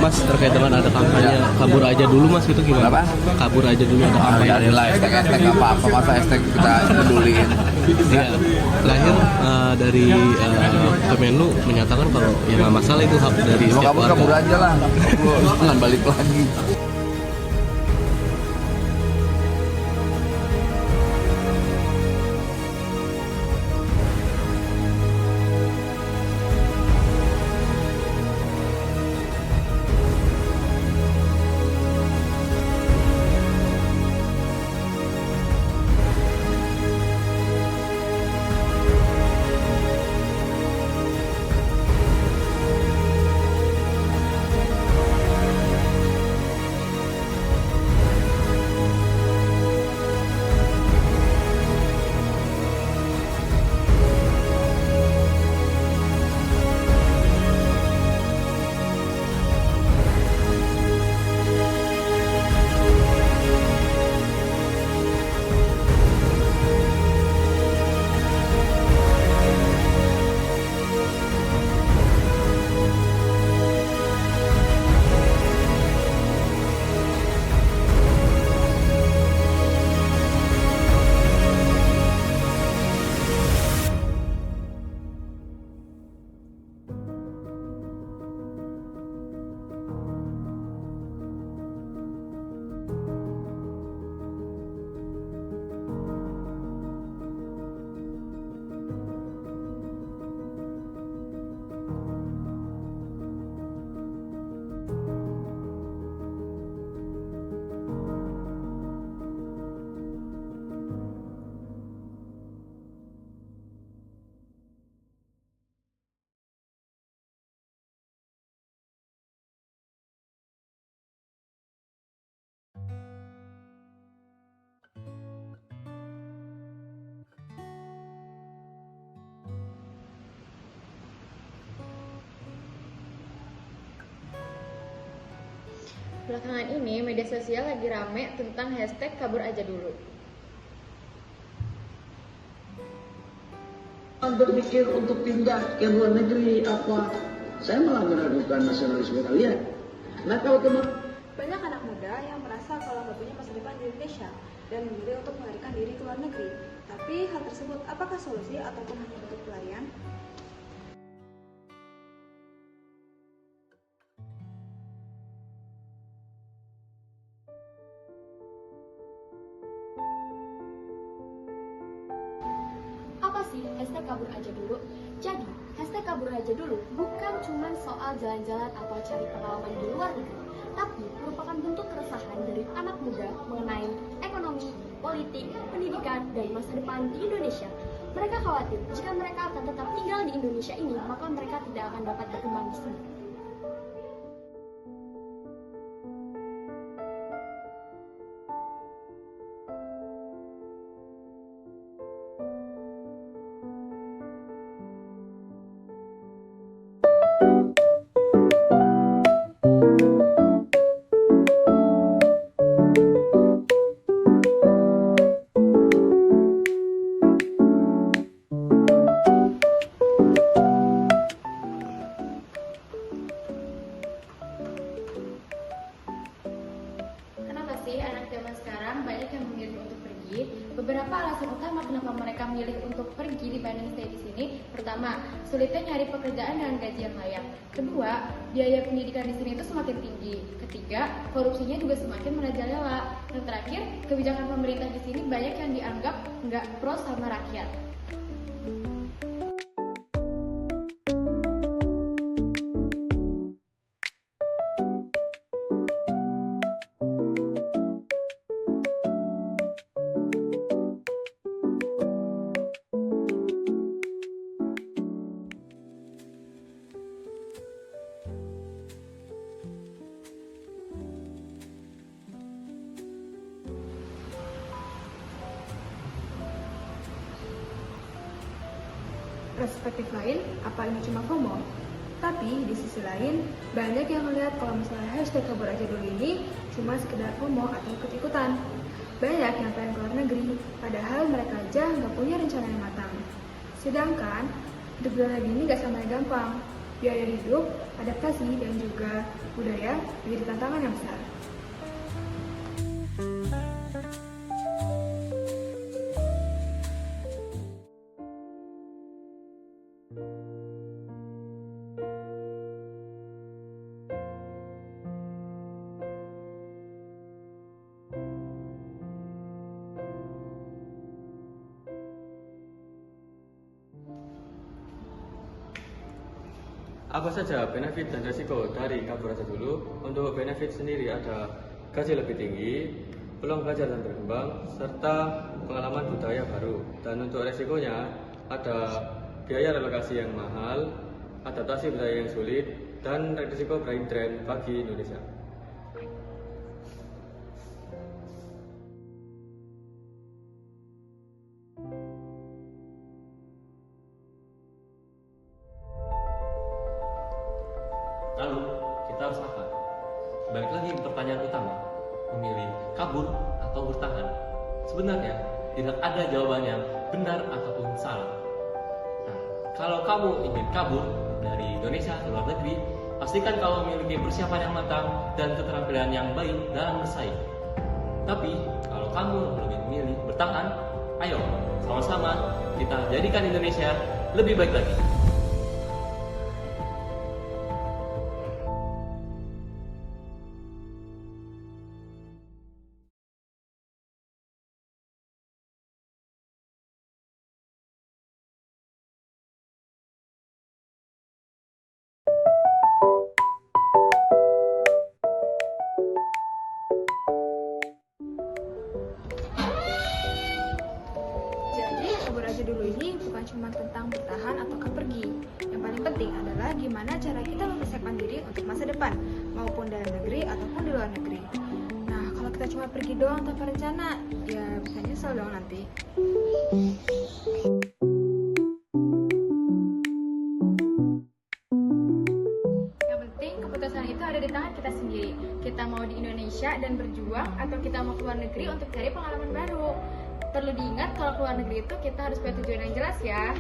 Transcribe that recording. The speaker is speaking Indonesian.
Mas terkait dengan ada kampanye kabur aja dulu Mas, itu gimana? Apa? Kabur aja dulu ada kampanye. Carilah hashtag apa masa hashtag kita peduliin. Ya, terakhir dari Kemenlu menyatakan kalau ya nggak masalah itu hak dari Mau setiap kabur warga. aja lah, jangan balik lagi. Belakangan ini media sosial lagi rame tentang hashtag kabur aja dulu. Berpikir untuk pindah ke luar negeri apa? Saya malah meragukan nasionalisme kalian. Nah kalau teman Banyak anak muda yang merasa kalau nggak punya masa depan di Indonesia dan memilih untuk melarikan diri ke luar negeri. Tapi hal tersebut apakah solusi ataupun hanya bentuk pelarian? Apa sih hashtag kabur aja dulu? Jadi, hashtag kabur aja dulu bukan cuma soal jalan-jalan atau cari pengalaman di luar negeri, tapi merupakan bentuk keresahan dari anak muda mengenai ekonomi, politik, pendidikan, dan masa depan di Indonesia. Mereka khawatir jika mereka akan tetap tinggal di Indonesia ini, maka mereka tidak akan dapat berkembang di sini. Kenapa sih anak zaman sekarang banyak yang memilih untuk pergi? Beberapa alasan utama kenapa mereka memilih untuk pergi dibanding stay di sini. Pertama, sulitnya nyari pekerjaan dengan gaji yang layak. Kedua, biaya pendidikan di sini itu semakin tinggi. Ketiga, korupsinya juga semakin merajalela. Dan terakhir, kebijakan pemerintah di sini banyak yang dianggap nggak pro sama rakyat. Perspektif lain, apa ini cuma FOMO? Tapi di sisi lain, banyak yang melihat kalau misalnya hashtag kabur aja dulu ini cuma sekedar FOMO atau ikut-ikutan. Banyak yang pengen keluar negeri, padahal mereka aja nggak punya rencana yang matang. Sedangkan, hidup di luar negeri ini nggak sama yang gampang. biaya hidup, adaptasi, dan juga budaya menjadi tantangan yang besar. Apa saja benefit dan resiko dari kabur aja dulu? Untuk benefit sendiri ada gaji lebih tinggi, peluang belajar dan berkembang, serta pengalaman budaya baru. Dan untuk resikonya ada biaya relokasi yang mahal, adaptasi budaya yang sulit, dan resiko brain drain bagi Indonesia. Lalu, kita harus apa? Balik lagi ke pertanyaan utama, memilih kabur atau bertahan. Sebenarnya, tidak ada jawaban yang benar ataupun salah. Nah, kalau kamu ingin kabur dari Indonesia ke luar negeri, pastikan kamu memiliki persiapan yang matang dan keterampilan yang baik dalam bersaing. Tapi, kalau kamu lebih memilih bertahan, ayo, sama-sama kita jadikan Indonesia lebih baik lagi. Jadi, kabur aja dulu ini bukan cuma tentang bertahan ataukah pergi. Yang paling penting adalah gimana cara kita mempersiapkan diri untuk masa depan, maupun dalam negeri ataupun di luar negeri. Nah, kalau kita cuma pergi doang tanpa rencana, ya bisa nyesel dong nanti. Yang penting keputusan itu ada di tangan kita sendiri. Kita mau di Indonesia dan berjuang, atau kita mau ke luar negeri untuk cari pengalaman baru. Perlu diingat kalau ke luar negeri itu kita harus punya tujuan yang jelas ya.